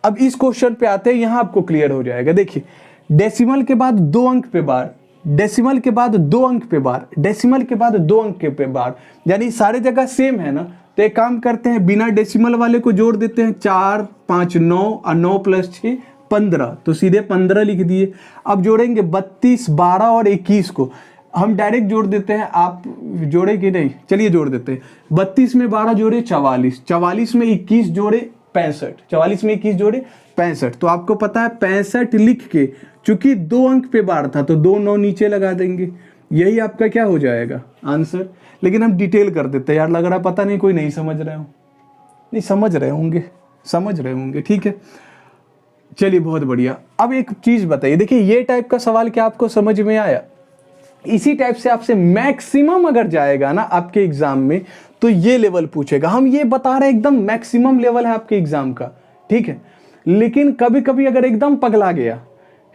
अब इस क्वेश्चन पे आते हैं, यहां आपको क्लियर हो जाएगा। देखिए डेसिमल के बाद 2 अंक पे बार, डेसिमल के बाद 2 अंक पे बार, डेसिमल के बाद 2 अंक पे बार, यानी सारे जगह सेम है ना। तो एक काम करते हैं, बिना डेसिमल वाले को जोड़ देते हैं। 4 5 9 और 9 + 6 15, तो सीधे 15 लिख दिए। अब जोड़ेंगे 32 12 और 21 को, हम डायरेक्ट जोड़ देते हैं, आप जोड़े कि नहीं, चलिए जोड़ देते हैं। 32 में 12 जोड़े 44, 44 में 21 जोड़े 65, 44 में 21 जोड़े 65। तो आपको पता है 65 लिख के, चूंकि 2 अंक पे बार था तो 2 9 नीचे लगा देंगे, यही आपका क्या हो जाएगा आंसर। लेकिन हम डिटेल कर देते हैं यार, लग रहा है पता नहीं कोई नहीं समझ रहे हो, नहीं समझ रहे होंगे, समझ रहे होंगे, ठीक है। चलिए बहुत बढ़िया। अब एक चीज बताइए, देखिए ये टाइप का सवाल क्या आपको समझ में आया। इसी टाइप से आपसे मैक्सिमम अगर जाएगा ना आपके एग्जाम में तो ये लेवल पूछेगा। हम ये बता रहे हैं एकदम मैक्सिमम लेवल है आपके एग्जाम का, ठीक है। लेकिन कभी कभी अगर एकदम पगला गया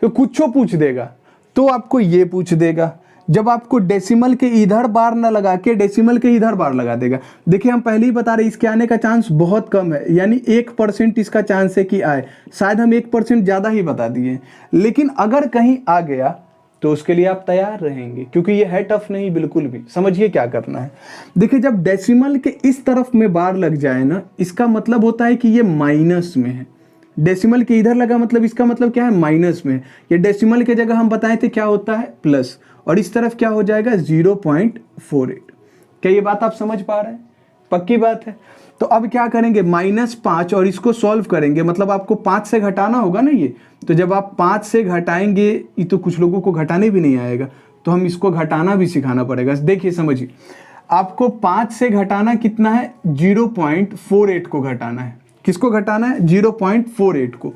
तो कुछ पूछ देगा, तो आपको ये पूछ देगा। जब आपको डेसिमल के इधर बार ना लगा के डेसिमल के इधर बार लगा देगा। देखिए हम पहले ही बता रहे इसके आने का चांस बहुत कम है, यानी 1% इसका चांस है कि आए। शायद हम 1% ज्यादा ही बता दिए, लेकिन अगर कहीं आ गया तो उसके लिए आप तैयार रहेंगे, क्योंकि ये है टफ नहीं बिल्कुल भी। समझिए क्या करना है। देखिए जब डेसिमल के इस तरफ में बार लग जाए ना, इसका मतलब होता है कि ये माइनस में है। डेसिमल के इधर लगा मतलब इसका मतलब क्या है, माइनस में है। ये डेसिमल के जगह हम बताए थे क्या होता है, प्लस, और इस तरफ क्या हो जाएगा 0.48। क्या ये बात आप समझ पा रहे हैं, पक्की बात है। तो अब क्या करेंगे, -5 और इसको सॉल्व करेंगे, मतलब आपको 5 से घटाना होगा ना ये। तो जब आप 5 से घटाएंगे, ये तो कुछ लोगों को घटाने भी नहीं आएगा, तो हम इसको घटाना भी सिखाना पड़ेगा। देखिए समझिए, आपको 5 से घटाना कितना है, 0.48 को घटाना है। किसको घटाना है, 0.48 को।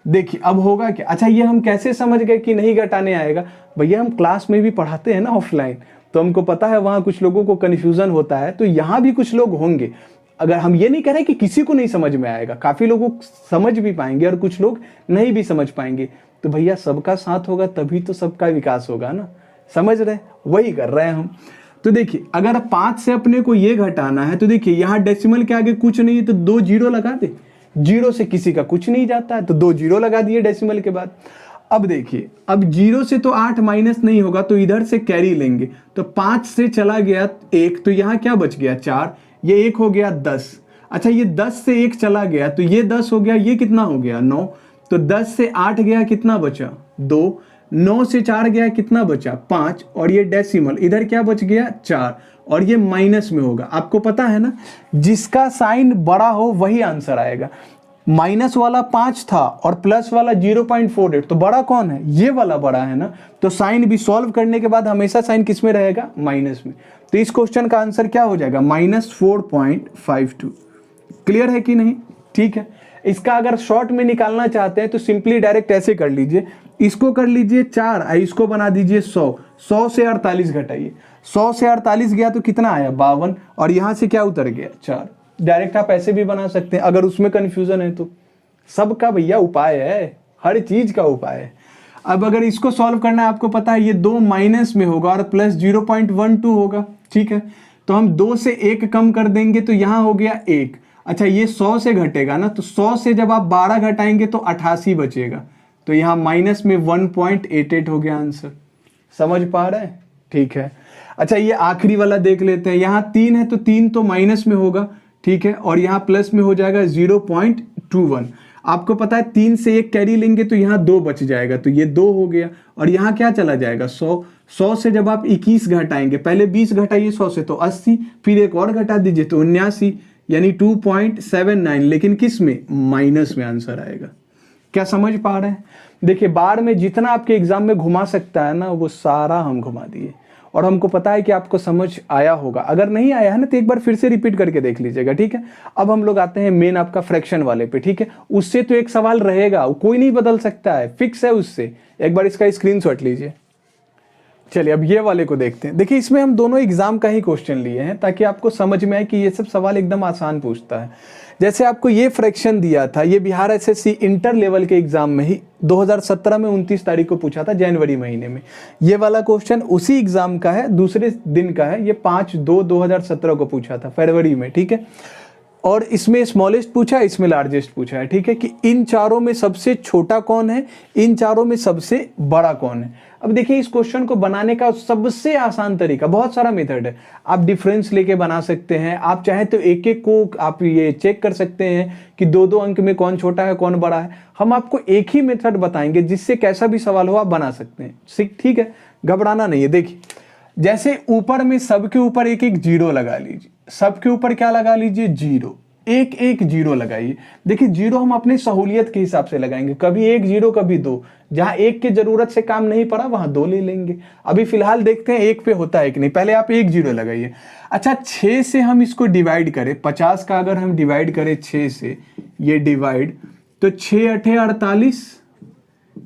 देखिए अब होगा क्या, अच्छा ये हम कैसे समझ गए कि नहीं घटाने आएगा, भैया हम क्लास में भी पढ़ाते हैं ना ऑफलाइन, तो हमको पता है वहां कुछ लोगों को कन्फ्यूजन होता है, तो यहाँ भी कुछ लोग होंगे। अगर हम ये नहीं कह रहे कि किसी को नहीं समझ में आएगा, काफी लोगों समझ भी पाएंगे और कुछ लोग नहीं भी समझ पाएंगे, तो भैया सबका साथ होगा तभी तो सबका विकास होगा ना। समझ रहे, वही कर रहे हैं हम। तो देखिए अगर 5 से अपने को ये घटाना है, तो देखिए यहाँ डेसिमल के आगे कुछ नहीं है तो 2 0 लगा दे, 0 से किसी का कुछ नहीं जाता है तो 2 0 लगा दिए डेसिमल के बाद। अब देखिए, अब 0 से तो 8 माइनस नहीं होगा, तो इधर से कैरी लेंगे, तो 5 से चला गया 1, तो यहाँ क्या बच गया 4, ये 1 हो गया 10। अच्छा ये 10 से 1 चला गया तो ये 10 हो गया, ये कितना हो गया 9, तो 10 से 8 गया कितना बचा 2, 9 से 4 गया कितना बचा 5, और ये डेसिमल इधर क्या बच गया 4, और ये माइनस में होगा। आपको पता है ना, जिसका साइन बड़ा हो वही आंसर आएगा। माइनस वाला 5 था और प्लस वाला 0.48, तो बड़ा कौन है, ये वाला बड़ा है ना। तो साइन भी सॉल्व करने के बाद हमेशा साइन किस में रहेगा, माइनस में। तो इस क्वेश्चन का आंसर क्या हो जाएगा, -4.52। क्लियर है कि नहीं, ठीक है। इसका अगर शॉर्ट में निकालना चाहते हैं तो सिंपली डायरेक्ट ऐसे कर लीजिए, इसको कर लीजिए 4, इसको बना दीजिए 100, 100 से 48 घटाइए, 100 से 48 गया तो कितना आया 52, और यहां से क्या उतर गया 4। डायरेक्ट आप ऐसे भी बना सकते हैं, अगर उसमें कंफ्यूजन है तो। सबका भैया उपाय है, हर चीज का उपाय है। अब अगर इसको सॉल्व करना है, आपको पता है ये 2 माइनस में होगा और प्लस 0.12 होगा, ठीक है। तो हम 2 से 1 कम कर देंगे तो यहां हो गया 1। अच्छा ये 100 से घटेगा ना, तो 100 से जब आप 12 घटाएंगे तो 88 बचेगा, तो यहाँ माइनस में 1.88 हो गया आंसर। समझ पा रहे हैं, ठीक है। अच्छा ये आखिरी वाला देख लेते हैं, यहाँ 3 है तो 3 तो माइनस में होगा, ठीक है, और यहाँ प्लस में हो जाएगा 0.21। आपको पता है 3 से 1 कैरी लेंगे तो यहाँ 2 बच जाएगा, तो ये 2 हो गया, और यहाँ क्या चला जाएगा 100। 100 से जब आप 21 घटाएंगे, पहले 20 घटाइए 100 से तो 80, फिर एक और घटा दीजिए तो 79, यानी 2.79, लेकिन किस में, माइनस में आंसर आएगा। क्या समझ पा रहे हैं। देखिए बार में जितना आपके एग्जाम में घुमा सकता है ना, वो सारा हम घुमा दिए, और हमको पता है कि आपको समझ आया होगा। अगर नहीं आया है ना तो एक बार फिर से रिपीट करके देख लीजिएगा, ठीक है। अब हम लोग आते हैं मेन आपका फ्रैक्शन वाले पे, ठीक है। उससे तो एक सवाल रहेगा, कोई नहीं बदल सकता है, फिक्स है उससे। एक बार इसका स्क्रीनशॉट लीजिए। चलिए अब ये वाले को देखते हैं। देखिए इसमें हम दोनों एग्जाम का ही क्वेश्चन लिए हैं ताकि आपको समझ में आए कि ये सब सवाल एकदम आसान पूछता है। जैसे आपको ये फ्रैक्शन दिया था, ये बिहार एसएससी इंटर लेवल के एग्जाम में ही 2017 में 29 तारीख को पूछा था, जनवरी महीने में। ये वाला क्वेश्चन उसी एग्जाम का है, दूसरे दिन का है। ये 5/2/2017 को पूछा था, फरवरी में, ठीक है। और इसमें स्मॉलेस्ट पूछा है, इसमें लार्जेस्ट पूछा है, ठीक है, कि इन चारों में सबसे छोटा कौन है, इन चारों में सबसे बड़ा कौन है। अब देखिए इस क्वेश्चन को बनाने का सबसे आसान तरीका, बहुत सारा मेथड है। आप डिफरेंस लेके बना सकते हैं, आप चाहे तो एक एक को आप ये चेक कर सकते हैं कि दो दो अंक में कौन छोटा है कौन बड़ा है। हम आपको एक ही मेथड बताएंगे जिससे कैसा भी सवाल हो आप बना सकते हैं, ठीक है, घबराना नहीं है। देखिए जैसे ऊपर में सबके ऊपर एक एक जीरो लगा लीजिए, सबके ऊपर क्या लगा लीजिए, जीरो, एक एक जीरो लगाइए। देखिए जीरो हम अपनी सहूलियत के हिसाब से लगाएंगे, कभी एक जीरो कभी दो, जहां एक की जरूरत से काम नहीं पड़ा वहां दो ले लेंगे। अभी फिलहाल देखते हैं एक पे होता है कि नहीं, पहले आप एक जीरो लगाइए। अच्छा 6 से हम इसको डिवाइड करें, 50 का अगर हम डिवाइड करें 6 से, ये डिवाइड, तो 6 8 48,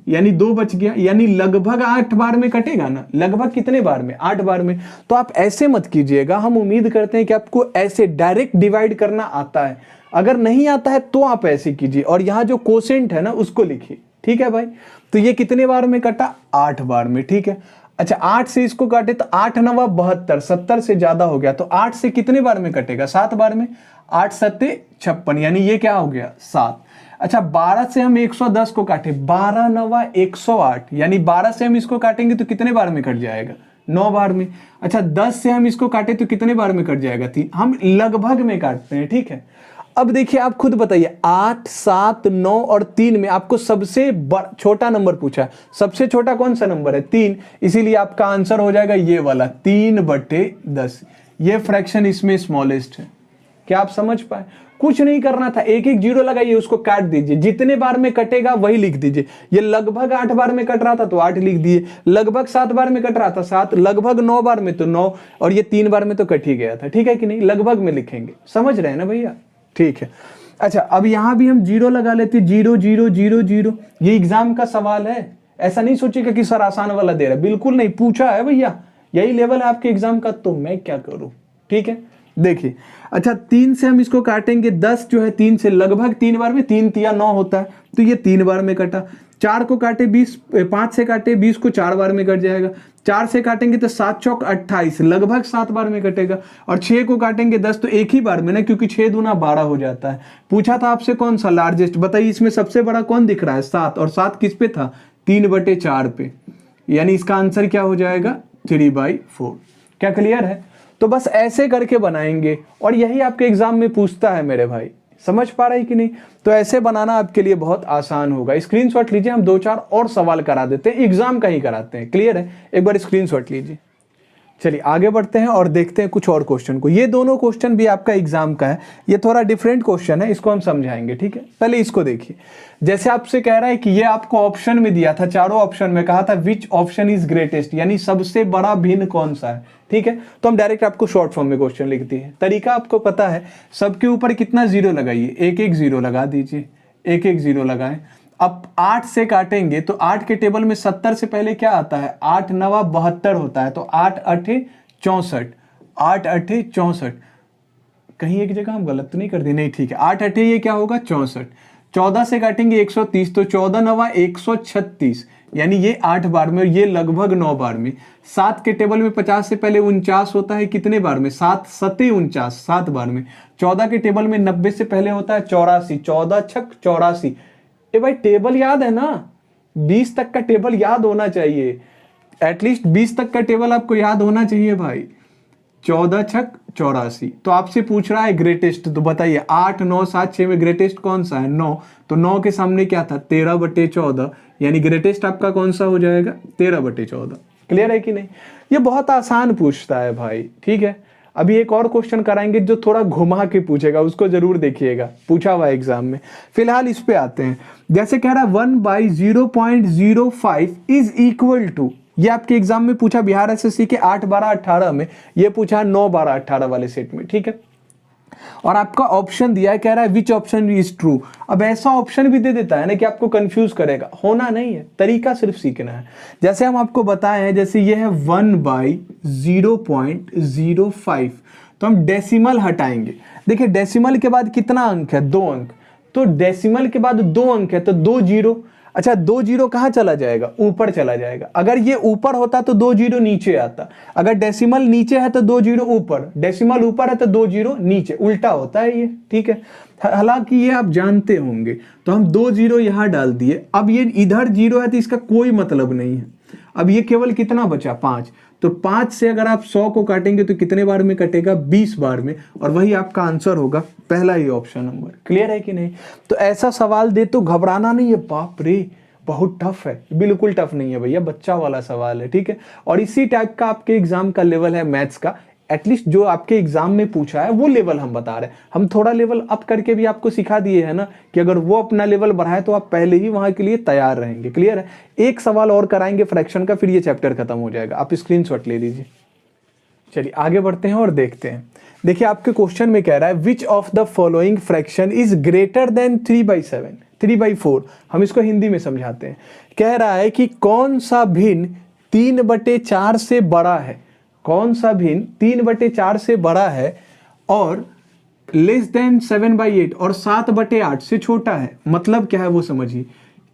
यानी 2 बच गया, यानी लगभग 8 बार में कटेगा ना। लगभग कितने बार में, 8 बार में। तो आप ऐसे मत कीजिएगा, हम उम्मीद करते हैं कि आपको ऐसे डायरेक्ट डिवाइड करना आता है। अगर नहीं आता है तो आप ऐसे कीजिए और यहाँ जो कोसेंट है ना उसको लिखिए, ठीक है भाई। तो ये कितने बार में कटा, 8 बार में, ठीक है। अच्छा 8 से इसको काटे तो 8 9 72, 70 से ज्यादा हो गया, तो 8 से कितने बार में कटेगा, 7 बार में। 8 7 56, यानी ये क्या हो गया, 7। अच्छा 12 से हम 110 को काटे, 12 9 108, यानी 12 से हम इसको काटेंगे तो कितने बार में कट जाएगा, 9 बार में। अच्छा 10 से हम इसको काटे तो कितने बार में कट जाएगा, 3। हम लगभग में काटते हैं, ठीक है। अब देखिए आप खुद बताइए, 8 7 9 और 3 में आपको सबसे छोटा नंबर पूछा है। सबसे छोटा कौन सा नंबर है, 3, इसीलिए आपका आंसर हो जाएगा ये वाला 3/10। ये फ्रैक्शन इसमें स्मॉलेस्ट है। क्या आप समझ पाए, कुछ नहीं करना था, एक एक जीरो लगाइए, उसको काट दीजिए, जितने बार में कटेगा वही लिख दीजिए। ये लगभग 8 बार में कट रहा था तो 8 लिख दिए, लगभग 7 बार में कट रहा था 7, लगभग 9 बार में तो 9, और ये 3 बार में तो कट ही गया था, ठीक है कि नहीं। लगभग में लिखेंगे, समझ रहे हैं ना भैया, ठीक है। अच्छा अब यहां भी हम जीरो लगा लेते, 0 0 0 0। ये एग्जाम का सवाल है, ऐसा नहीं सोचिएगा कि सर आसान वाला दे रहा है, बिल्कुल नहीं, पूछा है भैया, यही लेवल है आपके एग्जाम का, तो मैं क्या करूं, ठीक है। देखिए अच्छा 3 से हम इसको काटेंगे, 10 जो है 3 से लगभग 3 बार में, 3 3 9 होता है, तो ये 3 बार में कटा। 4 को काटे 20, 5 से काटे 20 को 4 बार में कट जाएगा। 4 से काटेंगे तो 7 चौक 28, लगभग 7 बार में कटेगा। और 6 को काटेंगे 10, तो एक ही बार में ना, क्योंकि 6 दूना 12 हो जाता है। पूछा था आपसे कौन सा लार्जेस्ट, बताइए इसमें सबसे बड़ा कौन दिख रहा है, 7, और 7 किस पे था, 3/4 पे, यानी इसका आंसर क्या हो जाएगा, 3/4। क्या क्लियर है। तो बस ऐसे करके बनाएंगे और यही आपके एग्जाम में पूछता है मेरे भाई, समझ पा रहे हैं कि नहीं। तो ऐसे बनाना आपके लिए बहुत आसान होगा। स्क्रीनशॉट लीजिए, हम 2-4 और सवाल करा देते हैं, एग्जाम का ही कराते हैं, क्लियर है। एक बार स्क्रीनशॉट लीजिए। चलिए आगे बढ़ते हैं और देखते हैं कुछ और क्वेश्चन को। ये दोनों क्वेश्चन भी आपका एग्जाम का है, ये थोड़ा डिफरेंट क्वेश्चन है, इसको हम समझाएंगे, ठीक है। पहले इसको देखिए, जैसे आपसे कह रहा है कि ये आपको ऑप्शन में दिया था, चारों ऑप्शन में कहा था विच ऑप्शन इज ग्रेटेस्ट, यानी सबसे बड़ा भिन्न कौन सा है, ठीक है। तो हम डायरेक्ट आपको शॉर्ट फॉर्म में क्वेश्चन लिखते हैं। तरीका आपको पता है, सबके ऊपर कितना जीरो लगाइए, एक एक जीरो लगा दीजिए, एक एक जीरो लगाएं। अब 8 से काटेंगे तो 8 के टेबल में 70 से पहले क्या आता है, 8 9 72 होता है, तो 8 8 64, 8 8 64। कहीं एक जगह हम गलत तो नहीं कर दी, नहीं ठीक है, 8 8 ये क्या होगा, 64। 14 से काटेंगे 130, तो 14 9 136, यानी ये 8 बार में और ये लगभग 9 बार में। 7 के टेबल में 50 से पहले 49 होता है, कितने बार में, 7 7 49, 7 बार में। 14 के टेबल में 90 से पहले होता है 84, 14 6 84। ए भाई टेबल याद है ना, 20 तक का टेबल याद होना चाहिए, एटलीस्ट 20 तक का टेबल आपको याद होना चाहिए भाई। 14 6 84। तो आपसे पूछ रहा है ग्रेटेस्ट, तो बताइए 8 9 7 6 में ग्रेटेस्ट कौन सा है, 9। तो 9 के सामने क्या था, 13/14, यानी ग्रेटेस्ट आपका कौन सा हो जाएगा, 13/14। क्लियर है कि नहीं। ये बहुत आसान पूछता है भाई, ठीक है। अभी एक और क्वेश्चन कराएंगे जो थोड़ा घुमा के पूछेगा, उसको जरूर देखिएगा, पूछा हुआ एग्जाम में। फिलहाल इस पे आते हैं। जैसे कह रहा है 1/0.05 इज इक्वल टू, ये आपके एग्जाम में पूछा बिहार एसएससी के 8, 12, 18 में, ये पूछा 9, 12, 18 वाले सेट में, ठीक है। और आपका ऑप्शन दिया है, कह रहा है विच ऑप्शन इज ट्रू। अब ऐसा ऑप्शन भी दे देता है ना कि आपको कंफ्यूज करेगा, होना नहीं है, तरीका सिर्फ सीखना है। जैसे हम आपको बताए हैं, जैसे ये है 1/0.05, तो हम डेसिमल हटाएंगे। देखिए डेसिमल के बाद कितना अंक है, 2 अंक, तो डेसिमल के बाद 2 अंक है तो 2 जीरो। अच्छा 2 जीरो कहाँ चला जाएगा, ऊपर चला जाएगा। अगर ये ऊपर होता तो 2 जीरो नीचे आता, अगर डेसिमल नीचे है तो 2 जीरो ऊपर, डेसिमल ऊपर है तो 2 जीरो नीचे, उल्टा होता है ये, ठीक है। हालांकि ये आप जानते होंगे, तो हम 2 जीरो यहां डाल दिए। अब ये इधर जीरो है तो इसका कोई मतलब नहीं है। अब ये केवल कितना बचा, 5, तो 5 से अगर आप 100 को काटेंगे तो कितने बार में कटेगा, 20 बार में, और वही आपका आंसर होगा पहला ही ऑप्शन नंबर। क्लियर है कि नहीं। तो ऐसा सवाल दे तो घबराना नहीं है, बाप रे बहुत टफ है, बिल्कुल टफ नहीं है भैया, बच्चा वाला सवाल है, ठीक है। और इसी टाइप का आपके एग्जाम का लेवल है मैथ्स का, एटलीस्ट जो आपके एग्जाम में पूछा है वो लेवल हम बता रहे हैं। हम थोड़ा लेवल अप करके भी आपको सिखा दिए है ना, कि अगर वो अपना लेवल बढ़ाए तो आप पहले ही वहां के लिए तैयार रहेंगे। क्लियर है। एक सवाल और कराएंगे फ्रैक्शन का, फिर ये चैप्टर खत्म हो जाएगा, आप स्क्रीनशॉट ले लीजिए। चलिए आगे बढ़ते हैं और देखते हैं। देखिए आपके क्वेश्चन में कह रहा है which of the following fraction is greater than 3/7, 3/4। हम इसको हिंदी में समझाते हैं। कह रहा है कि कौन सा भिन्न 3/4 से बड़ा है, कौन सा भिन्न 3/4 से बड़ा है और लेस देन 7/8 और 7/8 से छोटा है। मतलब क्या है वो समझिए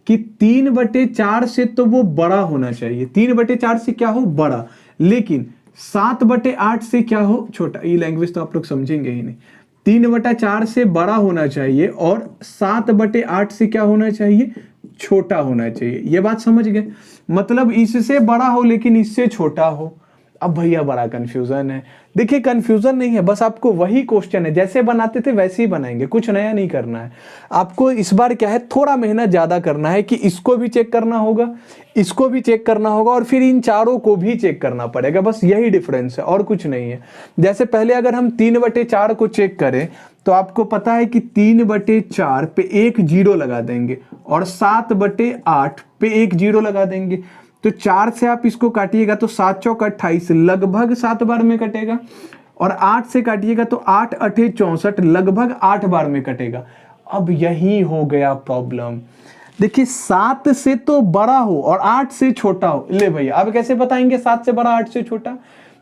कि 3/4 से तो वो बड़ा होना चाहिए, 3/4 से क्या हो, बड़ा, लेकिन 7/8 से क्या हो, छोटा। ये लैंग्वेज तो आप लोग समझेंगे ही नहीं। 3/4 से बड़ा होना चाहिए और 7/8 से क्या होना चाहिए, छोटा होना चाहिए। ये बात समझ गए। मतलब इससे बड़ा हो लेकिन इससे छोटा हो। अब भैया बड़ा कंफ्यूजन है। देखिए कंफ्यूजन नहीं है, बस आपको वही क्वेश्चन है जैसे बनाते थे वैसे ही बनाएंगे, कुछ नया नहीं करना है आपको। इस बार क्या है, थोड़ा मेहनत ज्यादा करना है कि इसको भी चेक करना होगा, इसको भी चेक करना होगा और फिर इन चारों को भी चेक करना पड़ेगा। बस यही डिफरेंस है और कुछ नहीं है। जैसे पहले अगर हम 3/4 को चेक करें तो आपको पता है कि 3/4 पे 1 जीरो लगा देंगे और 7/8 पे 1 जीरो लगा देंगे। तो 4 से आप इसको काटिएगा तो 7 चौक 28, लगभग 7 बार में कटेगा, और 8 से काटिएगा तो 8 8 64, लगभग 8 बार में कटेगा। अब यही हो गया प्रॉब्लम। देखिए 7 से तो बड़ा हो और 8 से छोटा हो। ले भैया अब कैसे बताएंगे 7 से बड़ा 8 से छोटा।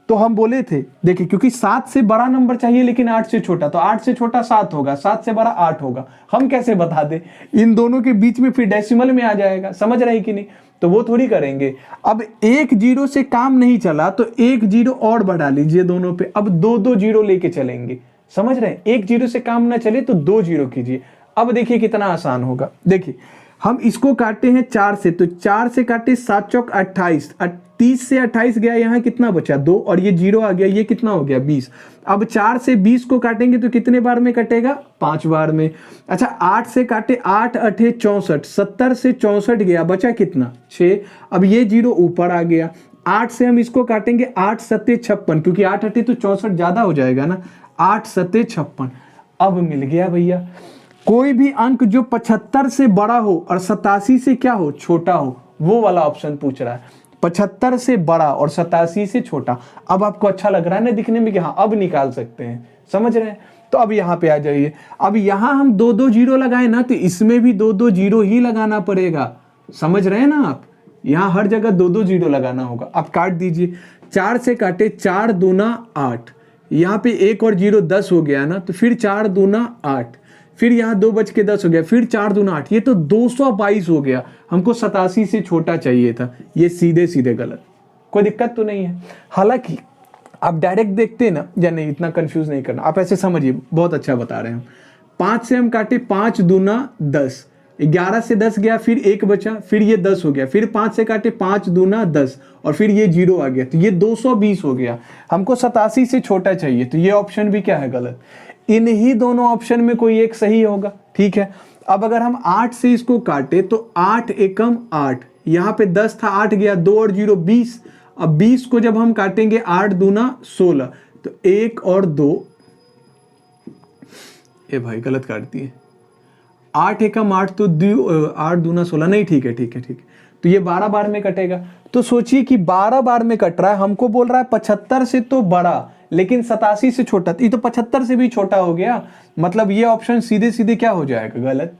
तो हम बोले थे देखिए क्योंकि 7 से बड़ा नंबर चाहिए लेकिन 8 से छोटा, तो 8 से छोटा 7 होगा, 7 से बड़ा 8 होगा। हम कैसे बता दें, इन दोनों के बीच में फिर डेसिमल में आ जाएगा। समझ रहे हैं कि नहीं। तो वो थोड़ी करेंगे। अब 1 जीरो से काम नहीं चला तो 1 जीरो और बढ़ा लीजिए दोनों पे। अब 2 जीरो लेके चलेंगे। समझ रहे हैं। 1 जीरो से काम ना चले तो 2 जीरो कीजिए। अब देखिए कितना आसान होगा। देखिए हम इसको काटते हैं 4 से, तो 4 से काटे 7 चौक 28, 30 से 28 गया, यहाँ कितना बचा 2 और ये जीरो आ गया, ये कितना हो गया 20। अब 4 से 20 को काटेंगे तो कितने बार में कटेगा, 5 बार में। अच्छा 8 से काटे 8 8 64, 70 से 64 गया, बचा कितना 6। अब ये जीरो ऊपर आ गया। 8 से हम इसको काटेंगे 8 7 56, क्योंकि 8 8 तो 64 ज्यादा हो जाएगा ना, 8 7 56। अब मिल गया भैया। कोई भी अंक जो 75 से बड़ा हो और 87 से क्या हो, छोटा हो, वो वाला ऑप्शन पूछ रहा है। 75 से बड़ा और 87 से छोटा। अब आपको अच्छा लग रहा है ना दिखने में कि हाँ अब निकाल सकते हैं। समझ रहे हैं। तो अब यहाँ पे आ जाइए। अब यहाँ हम 2 जीरो लगाए ना, तो इसमें भी 2 जीरो ही लगाना पड़ेगा। समझ रहे हैं ना आप। यहाँ हर जगह 2 जीरो लगाना होगा। आप काट दीजिए। 4 से काटे 4 दूना 8, यहाँ पे 1 और 0 10 हो गया ना, तो फिर 4 दूना 8, फिर यहाँ 2 बच के 10 हो गया, फिर 4 दूना 8, ये तो 222 हो गया। हमको 87 से छोटा चाहिए था। ये सीधे सीधे गलत। कोई दिक्कत तो नहीं है। हालांकि आप डायरेक्ट देखते ना, या नहीं इतना कंफ्यूज नहीं करना, आप ऐसे समझिए, बहुत अच्छा बता रहे हैं हम। 5 से हम काटे 5 दूना 10, 11 से 10 गया, फिर 1 बचा, फिर ये 10 हो गया, फिर 5 से काटे 5 दूना 10 और फिर ये 0 आ गया, तो ये 220 हो गया। हमको 87 से छोटा चाहिए, तो ये ऑप्शन भी क्या है, गलत। इन्हीं दोनों ऑप्शन में कोई एक सही होगा। ठीक है। अब अगर हम 8 से इसको काटे तो 8 एकम 8, यहाँ पे 10 था, 8 गया, 2 और 0 20। अब 20 को जब हम काटेंगे 8 दूना 16, तो 1 और 2, ये भाई गलत काट दिए। 8 एकम 8 तो 8 दूना 16, नहीं ठीक है ठीक है ठीक है, तो ये 12 बार में कटेगा। तो सोचिए कि 12 बार में कट रहा है, हमको बोल रहा है 75 से तो बड़ा लेकिन 87 से छोटा, ये तो 75 से भी छोटा हो गया, मतलब ये ऑप्शन सीधे सीधे क्या हो जाएगा, गलत।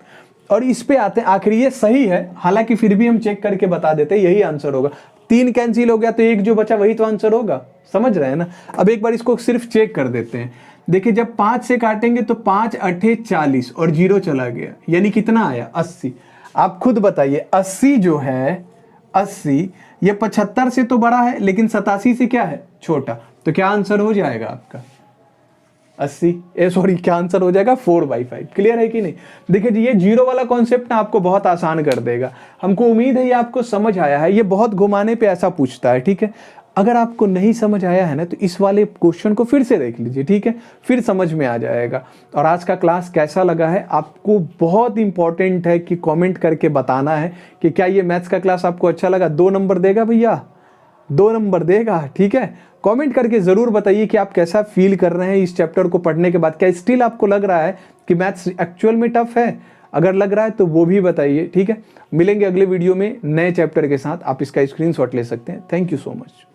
और इस पे आते हैं, आखिर ये सही है, हालांकि फिर भी हम चेक करके बता देते हैं यही आंसर होगा। 3 कैंसिल हो गया तो 1 जो बचा वही तो आंसर होगा, समझ रहे हैं ना। अब एक बार इसको सिर्फ चेक कर देते हैं। देखिए जब 5 से काटेंगे तो 5 8 40 और 0 चला गया, यानी कितना आया, 80। आप खुद बताइए 80 जो है 80, ये 75 से तो बड़ा है लेकिन 87 से क्या है, छोटा, तो क्या आंसर हो जाएगा आपका 80, सॉरी क्या आंसर हो जाएगा 4/5। क्लियर है कि नहीं। देखिए जी ये जीरो वाला कॉन्सेप्ट ना आपको बहुत आसान कर देगा, हमको उम्मीद है ये आपको समझ आया है। ये बहुत घुमाने पे ऐसा पूछता है, ठीक है। अगर आपको नहीं समझ आया है ना तो इस वाले क्वेश्चन को फिर से देख लीजिए, ठीक है, फिर समझ में आ जाएगा। और आज का क्लास कैसा लगा है आपको बहुत इंपॉर्टेंट है कि कमेंट करके बताना है कि क्या ये मैथ्स का क्लास आपको अच्छा लगा। 2 नंबर देगा भैया, 2 नंबर देगा, ठीक है। कमेंट करके जरूर बताइए कि आप कैसा फील कर रहे हैं इस चैप्टर को पढ़ने के बाद। क्या स्टिल आपको लग रहा है कि मैथ्स एक्चुअल में टफ है? अगर लग रहा है तो वो भी बताइए, ठीक है। मिलेंगे अगले वीडियो में नए चैप्टर के साथ, आप इसका स्क्रीनशॉट ले सकते हैं। Thank you so much.